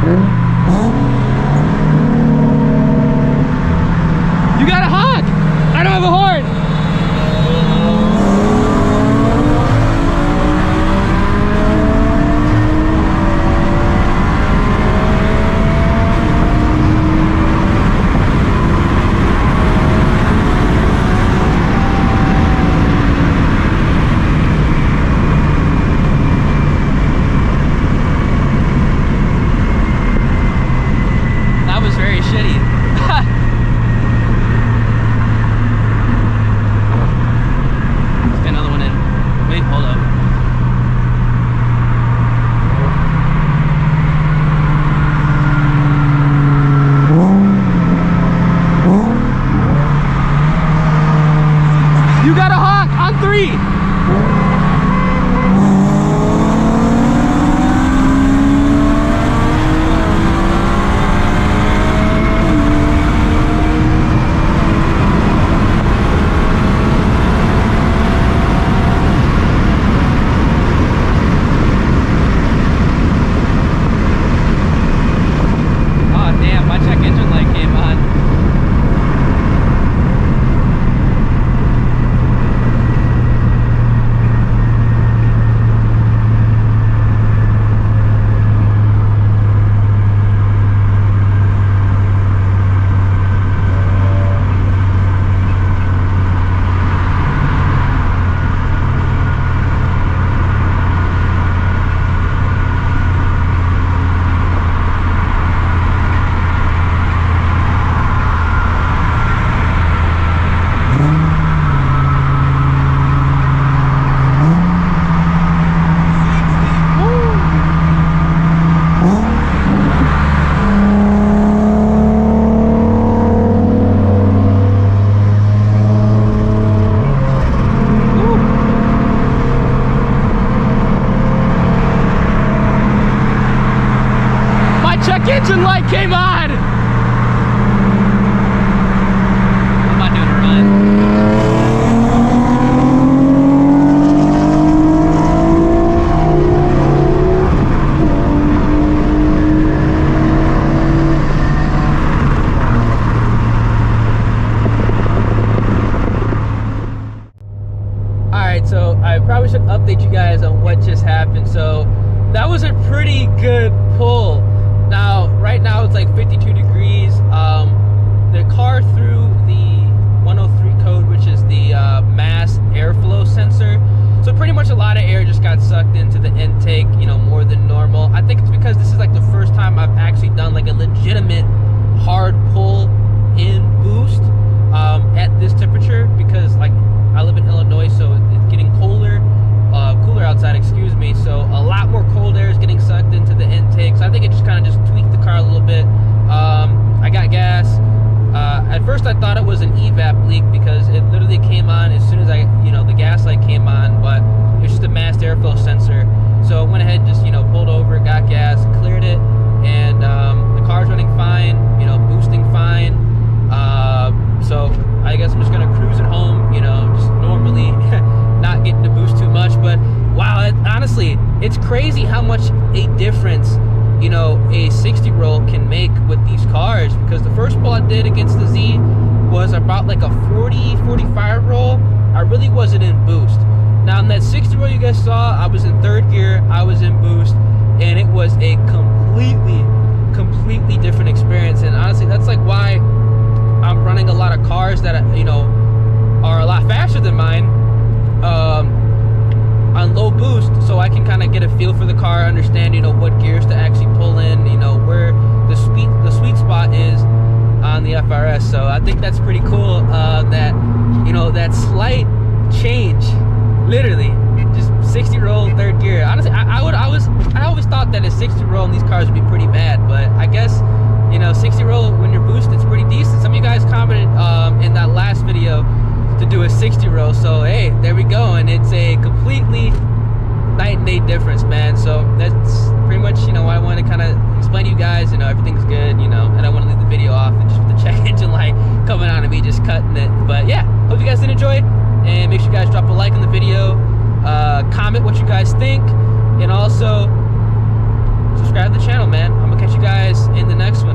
You gotta honk! I don't have a horn! That was very shitty. Let's get another one in. Wait, hold up. You got a honk on 3. Engine light came on! I'm not doing a run. Alright, so I probably should update you guys on what just happened. So that was a pretty good pull. Now, right now it's like 52 degrees. The car threw the 103 code, which is the mass airflow sensor. So pretty much a lot of air just got sucked into the intake, you know, more than normal. I think it's because this is like the first time I've actually done like a legitimate hard pull in boost at this temperature, because like I live in Illinois, so it's getting cooler outside, excuse me, so a lot more cold air is getting sucked into the intake. So I think it just kind of just tweaked the car a little bit. I got gas. At first I thought it was an evap leak because it literally came on as soon as the gas light came on, but it's just a mass airflow sensor. So I went ahead and just, pulled over, got gas, cleared it, and the car's running fine, boosting fine. So I guess I'm just gonna cruise it home, just normally not getting to boost too much. But wow, honestly, it's crazy how much a difference, a 60 roll can make with these cars. Because the first pull I did against the Z was about like a 40-45 roll. I really wasn't in boost. Now in that 60 roll you guys saw, I was in third gear, I was in boost, and it was a completely different experience. And honestly, that's like why I'm running a lot of cars that are a lot faster than mine on low boost, so I can kind of get a feel for the car, understand what gears to actually pull in, where the sweet spot is on the FRS. So I think that's pretty cool, that that slight change, literally just 60 roll third gear. Honestly, I always thought that a 60 roll in these cars would be pretty bad, but I guess 60 roll when you're boosted, it's pretty decent. Some of you guys commented in that last video to do a 60 roll, so hey, there we go. And it's a completely night and day difference, man. So that's pretty much what I want to kind of explain to you guys. Everything's good, and I want to leave the video off and just with the check engine light coming on and me just cutting it. But yeah, hope you guys did enjoy, and make sure you guys drop a like on the video, comment what you guys think, and also subscribe to the channel, man. I'm gonna catch you guys in the next one.